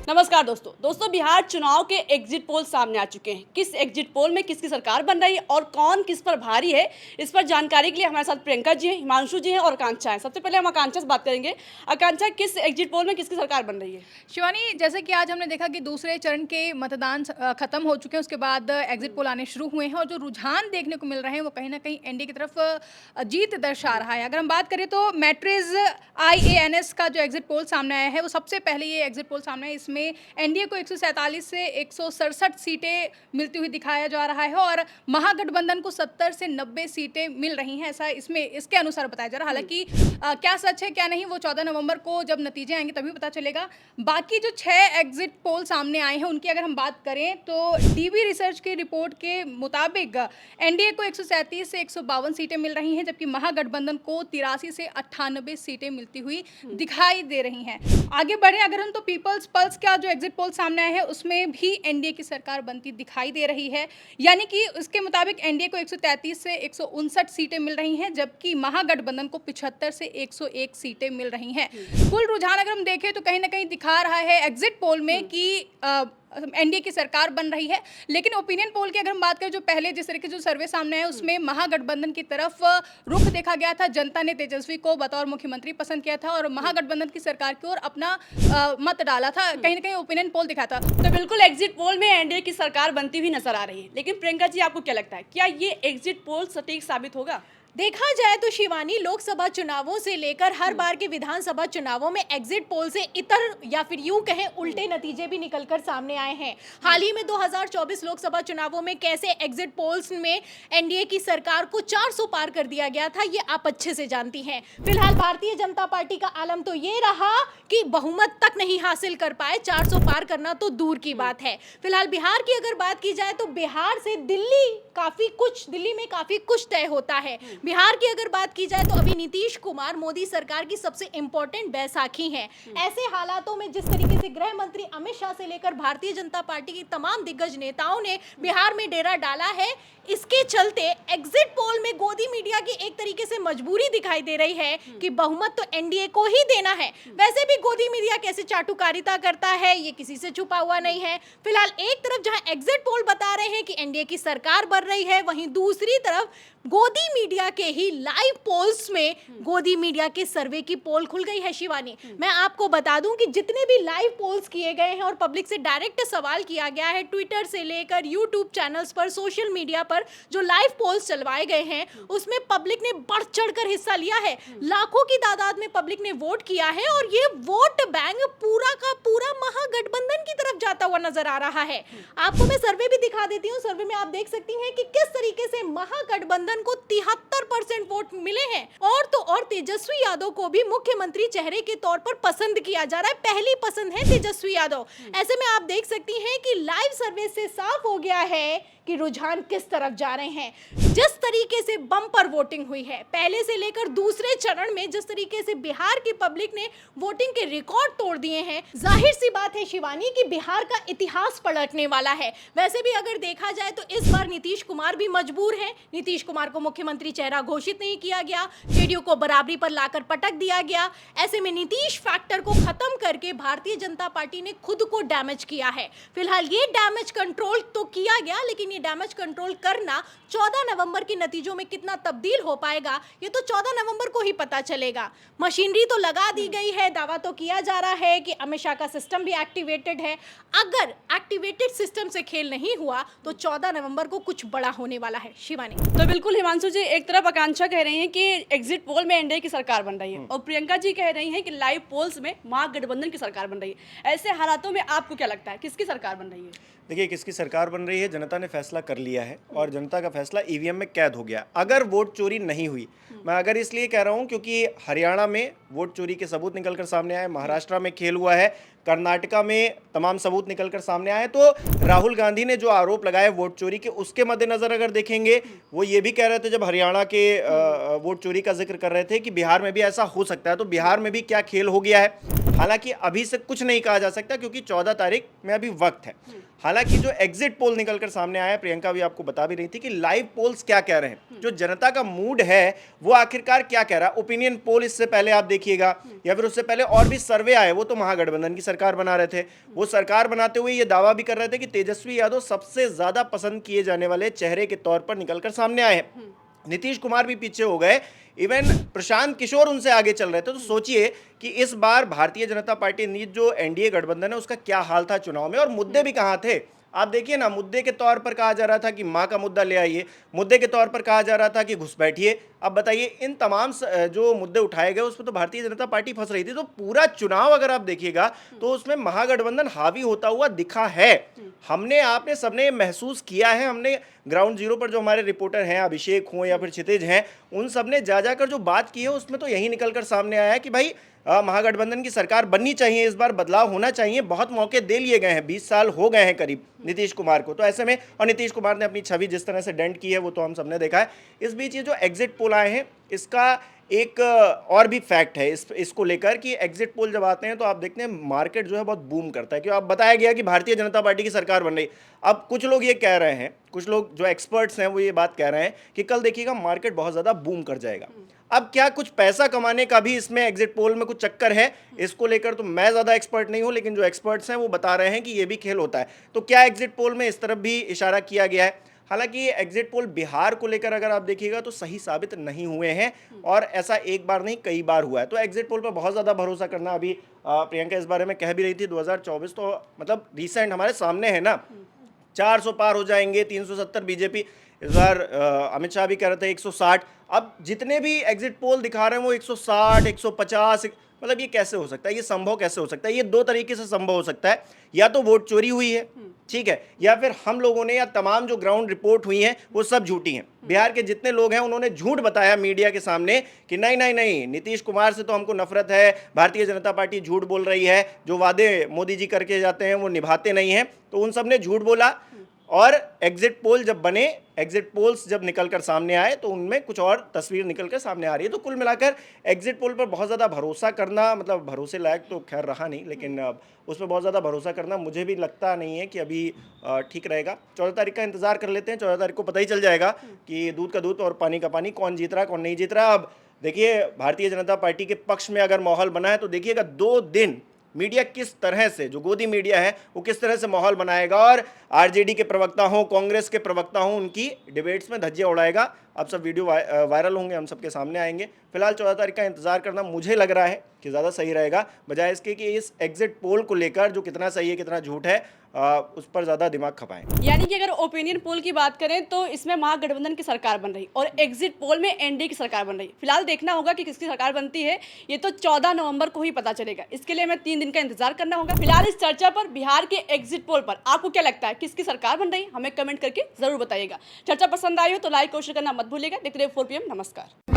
नमस्कार दोस्तों बिहार चुनाव के एग्जिट पोल सामने आ चुके हैं। किस एग्जिट पोल में किसकी सरकार बन रही है और कौन किस पर भारी है, इस पर जानकारी के लिए हमारे साथ प्रियंका जी हैं, हिमांशु जी हैं और आकांक्षा है। सबसे पहले हम आकांक्षा से बात करेंगे। आकांक्षा, किस एग्जिट पोल में किसकी सरकार बन रही है? शिवानी, जैसे कि आज हमने देखा कि दूसरे चरण के मतदान खत्म हो चुके हैं, उसके बाद एग्जिट पोल आने शुरू हुए हैं और जो रुझान देखने को मिल रहे हैं वो कहीं ना कहीं एनडीए की तरफ जीत दर्शा रहा है। अगर हम बात करें तो मैट्रिज IANS का जो एग्जिट पोल सामने आया है वो सबसे पहले ये एग्जिट पोल सामने है। इसमें एनडीए को 147 से 167 सीटें मिलती हुई दिखाया जा रहा है और महागठबंधन को 70 से 90 सीटें मिल रही हैं, ऐसा इसमें इसके अनुसार बताया जा रहा है। हालांकि क्या सच है क्या नहीं वो 14 नवंबर को जब नतीजे आएंगे तभी पता चलेगा। बाकी जो 6 एग्जिट पोल सामने आए हैं उनकी अगर हम बात करें तो डीबी रिसर्च की रिपोर्ट के मुताबिक एनडीए को 137 से 152 सीटें मिल रही हैं, जबकि महागठबंधन को 83 से 98 सीटें मिलती हुई दिखाई दे रही हैं। आगे बढ़े अगर हम तो पीपल्स पल्स का जो एग्जिट पोल सामने आया है उसमें भी एनडीए की सरकार बनती दिखाई दे रही है, यानी कि उसके मुताबिक एनडीए को 133 से 159 सीटें मिल रही हैं, जबकि महागठबंधन को 75 से 101 सीटें मिल रही हैं। कुल रुझान अगर हम देखें तो कहीं ना कहीं दिखा रहा है एग्जिट पोल में कि एनडीए की सरकार बन रही है। लेकिन ओपिनियन पोल की अगर हम बात करें, जो पहले जिस तरीके से जो सर्वे सामने है उसमें महागठबंधन की तरफ रुख देखा गया था। जनता ने तेजस्वी को बतौर मुख्यमंत्री पसंद किया था और महागठबंधन की सरकार की ओर अपना मत डाला था। कहीं ना कहीं ओपिनियन पोल दिखा था। तो बिल्कुल एग्जिट पोल में एनडीए की सरकार बनती हुई नजर आ रही है। लेकिन प्रियंका जी, आपको क्या लगता है, क्या ये एग्जिट पोल सटीक साबित होगा? देखा जाए तो शिवानी, लोकसभा चुनावों से लेकर हर बार के विधानसभा चुनावों में एग्जिट पोल से इतर या फिर यूं कहें उल्टे नतीजे भी निकलकर सामने आए हैं। हाल ही में 2024 लोकसभा चुनावों में कैसे एग्जिट पोल्स में एनडीए की सरकार को 400 पार कर दिया गया था, ये आप अच्छे से जानती हैं। फिलहाल भारतीय जनता पार्टी का आलम तो ये रहा कि बहुमत तक नहीं हासिल कर पाए, 400 पार करना तो दूर की बात है। फिलहाल बिहार की अगर बात की जाए तो बिहार से दिल्ली में काफी कुछ तय होता है। बिहार की अगर बात की जाए तो अभी नीतीश कुमार मोदी सरकार की सबसे इंपॉर्टेंट बैसाखी हैं। ऐसे हालातों में जिस तरीके से गृह मंत्री अमित शाह से लेकर भारतीय जनता पार्टी की तमाम दिग्गज नेताओं ने बिहार में डेरा डाला है, इसके चलते एग्जिट पोल में गोदी मीडिया की एक तरीके से मजबूरी दिखाई दे रही है कि बहुमत तो एनडीए को ही देना है। वैसे भी गोदी मीडिया कैसे चाटुकारिता करता है ये किसी से छुपा हुआ नहीं है। फिलहाल एक तरफ जहां एग्जिट पोल बता रहे हैं कि एनडीए की सरकार बन रही है, वहीं दूसरी तरफ गोदी मीडिया के ही लाइव पोल्स में गोदी मीडिया के सर्वे की पोल खुल गई है। शिवानी, मैं आपको बता दूं कि जितने भी लाइव पोल्स किए गए हैं और पब्लिक से डायरेक्ट सवाल किया गया है, ट्विटर से लेकर यूट्यूब चैनल्स पर, सोशल मीडिया पर जो लाइव पोल्स चलवाए गए हैं उसमें पब्लिक ने बढ़ चढ़कर हिस्सा लिया है। लाखों की तादाद में पब्लिक ने वोट किया है और ये वोट बैंक पूरा का पूरा महागठबंधन की तरफ जाता हुआ नजर आ रहा है। आपको मैं सर्वे भी दिखा देती हूँ। सर्वे में आप देख सकती हैं कि किस तरीके से महागठबंधन को 73% वोट मिले हैं और तो और तेजस्वी यादव को भी मुख्यमंत्री चेहरे के तौर पर पसंद किया जा रहा है। पहली पसंद है तेजस्वी यादव। ऐसे में आप देख सकती हैं कि लाइव सर्वे से साफ हो गया है कि रुझान किस तरफ जा रहे हैं। जिस तरीके से बम्पर वोटिंग हुई है पहले से लेकर दूसरे चरण में, जिस तरीके से बिहार की पब्लिक ने वोटिंग के रिकॉर्ड तोड़ दिए हैं, जाहिर सी बात है शिवानी कि बिहार का इतिहास पलटने वाला है। वैसे भी अगर देखा जाए तो इस बार नीतीश कुमार भी मजबूर हैं। नीतीश कुमार को मुख्यमंत्री चेहरा घोषित नहीं किया गया, जेडीयू को बराबरी पर लाकर पटक दिया गया। ऐसे में नीतीश फैक्टर को खत्म करके भारतीय जनता पार्टी ने खुद को डैमेज किया है। फिलहाल ये डैमेज कंट्रोल तो किया गया, लेकिन ये डैमेज कंट्रोल करना 14 नवंबर के नतीजों में कितना तब्दील हो पाएगा ये तो 14 नवंबर को ही पता चलेगा। मशीनरी तो लगा दी गई है, दावा तो किया जा रहा है कि अमित शाह का सिस्टम भी एक्टिवेटेड है। अगर एक्टिवेटेड सिस्टम से खेल नहीं हुआ तो 14 नवंबर को कुछ बड़ा होने वाला है। शिवानी, तो बिल्कुल हिमांशु जी, एक तरफ आकांक्षा कह रही हैं कि एग्जिट पोल में एनडीए की सरकार बन रही है और प्रियंका जी कह रही हैं कि लाइव पोल्स में महागठबंधन की सरकार बन रही है। ऐसे हालातों में आपको क्या लगता है, किसकी सरकार बन रही है? देखिए, किसकी सरकार बन रही है, जनता ने फैसला कर लिया है और जनता का फैसला ईवीएम में कैद हो गया। अगर वोट चोरी नहीं हुई, मैं अगर इसलिए कह रहा हूं क्योंकि हरियाणा में वोट चोरी के सबूत निकलकर सामने आए, महाराष्ट्र में खेल हुआ है, कर्नाटका में तमाम सबूत निकलकर सामने आए। तो राहुल गांधी ने जो आरोप लगाए वोट चोरी के, उसके मद्देनजर अगर देखेंगे, वो ये भी कह रहे थे जब हरियाणा के वोट चोरी का जिक्र कर रहे थे कि बिहार में भी ऐसा हो सकता है। तो बिहार में भी क्या खेल हो गया है, हालांकि अभी से कुछ नहीं कहा जा सकता क्योंकि 14 तारीख में अभी वक्त है। हालांकि जो एग्जिट पोल निकलकर सामने आया, प्रियंका भी आपको बता भी रही थी कि लाइव पोल्स क्या कह रहे हैं, जो जनता का मूड है वो आखिरकार क्या कह रहा है। ओपिनियन पोल इससे पहले आप देखिएगा या फिर उससे पहले और भी सर्वे आए, वो तो महागठबंधन की सरकार बना रहे थे। वो सरकार बनाते हुए ये दावा भी कर रहे थे कि तेजस्वी यादव सबसे ज्यादा पसंद किए जाने वाले चेहरे के तौर पर निकलकर सामने आए हैं। नीतीश कुमार भी पीछे हो गए, इवन प्रशांत किशोर उनसे आगे चल रहे थे। तो सोचिए कि इस बार भारतीय जनता पार्टी नीत जो एनडीए गठबंधन है उसका क्या हाल था चुनाव में, और मुद्दे भी कहाँ थे। आप देखिए ना, मुद्दे के तौर पर कहा जा रहा था कि मां का मुद्दा ले आइए, मुद्दे के तौर पर कहा जा रहा था कि घुसपैठिए। अब बताइए, इन तमाम जो मुद्दे उठाए गए उस पर तो भारतीय जनता पार्टी फंस रही थी। तो पूरा चुनाव अगर आप देखिएगा तो उसमें महागठबंधन हावी होता हुआ दिखा है। हमने, आपने, सबने महसूस किया है। हमने ग्राउंड जीरो पर जो हमारे रिपोर्टर हैं, अभिषेक हो या फिर क्षितिज हैं, उन सब ने जा जाकर जो बात की है उसमें तो यही निकलकर सामने आया है कि भाई महागठबंधन की सरकार बननी चाहिए, इस बार बदलाव होना चाहिए। बहुत मौके दे लिए गए हैं, 20 साल हो गए हैं करीब नीतीश कुमार को। तो ऐसे में, और नीतीश कुमार ने अपनी छवि जिस तरह से डेंट की है वो तो हम सबने देखा है। इस बीच ये जो एग्जिट पोल आए हैं इसका एक और भी फैक्ट है इसको लेकर कि एग्जिट पोल जब आते हैं तो आप देखते हैं मार्केट जो है बहुत बूम करता है। क्यों? अब बताया गया कि भारतीय जनता पार्टी की सरकार बन रही। अब कुछ लोग ये कह रहे हैं, कुछ लोग जो एक्सपर्ट्स हैं वो ये बात कह रहे हैं कि कल देखिएगा मार्केट बहुत ज़्यादा बूम कर जाएगा। अब क्या कुछ पैसा कमाने का भी इसमें एग्जिट पोल में कुछ चक्कर है? इसको लेकर तो मैं ज़्यादा एक्सपर्ट नहीं हूँ, लेकिन जो एक्सपर्ट्स हैं वो बता रहे हैं कि ये भी खेल होता है। तो क्या एग्जिट पोल में इस तरफ भी इशारा किया गया है? हालांकि ये एग्जिट पोल बिहार को लेकर अगर आप देखिएगा तो सही साबित नहीं हुए हैं, और ऐसा एक बार नहीं कई बार हुआ है। तो एग्जिट पोल पर बहुत ज़्यादा भरोसा करना, अभी प्रियंका इस बारे में कह भी रही थी, 2024 तो मतलब रिसेंट हमारे सामने है ना, 400 पार हो जाएंगे, 370 बीजेपी। इस बार अमित शाह भी कह रहे थे 160। अब जितने भी एग्जिट पोल दिखा रहे हैं वो 160, 150, मतलब ये कैसे हो सकता है? ये संभव कैसे हो सकता है? ये दो तरीके से संभव हो सकता है, या तो वोट चोरी हुई है, ठीक है, या फिर हम लोगों ने, या तमाम जो ग्राउंड रिपोर्ट हुई हैं वो सब झूठी हैं। बिहार के जितने लोग हैं उन्होंने झूठ बताया मीडिया के सामने कि नहीं नहीं नहीं, नीतीश कुमार से तो हमको नफरत है, भारतीय जनता पार्टी झूठ बोल रही है, जो वादे मोदी जी करके जाते हैं वो निभाते नहीं हैं। तो उन सब ने झूठ बोला, और एग्जिट पोल जब बने, एग्जिट पोल्स जब निकलकर सामने आए तो उनमें कुछ और तस्वीर निकलकर सामने आ रही है। तो कुल मिलाकर एग्जिट पोल पर बहुत ज़्यादा भरोसा करना, मतलब भरोसे लायक तो खैर रहा नहीं, लेकिन उस पर बहुत ज़्यादा भरोसा करना मुझे भी लगता नहीं है कि अभी ठीक रहेगा। 14 तारीख का इंतज़ार कर लेते हैं। 14 तारीख को पता ही चल जाएगा कि दूध का दूध और पानी का पानी, कौन जीत रहा है कौन नहीं जीत रहा। अब देखिए, भारतीय जनता पार्टी के पक्ष में अगर माहौल बना है तो देखिएगा 2 दिन मीडिया किस तरह से, जो गोदी मीडिया है वो किस तरह से माहौल बनाएगा, और आरजेडी के प्रवक्ता हों, कांग्रेस के प्रवक्ता हों, उनकी डिबेट्स में धज्जियां उड़ाएगा। अब सब वीडियो वायरल होंगे, हम सबके सामने आएंगे। फिलहाल 14 तारीख का इंतजार करना मुझे लग रहा है कि ज़्यादा सही रहेगा, बजाय इसके कि इस एग्जिट पोल को लेकर जो कितना सही है कितना झूठ है उस पर ज़्यादा दिमाग खपाएं। यानी कि अगर ओपिनियन पोल की बात करें तो इसमें महागठबंधन की सरकार बन रही और एग्जिट पोल में एनडीए की सरकार बन रही। फिलहाल देखना होगा कि किसकी सरकार बनती है, ये तो 14 नवंबर को ही पता चलेगा। इसके लिए हमें 3 दिन का इंतजार करना होगा। फिलहाल इस चर्चा पर, बिहार के एग्जिट पोल पर आपको क्या लगता है, किसकी सरकार बन रही? हमें कमेंट करके जरूर बताइएगा। चर्चा पसंद आई हो तो लाइक और शेयर करना मत भूलिएगा। देखते रहिए 4 PM। नमस्कार।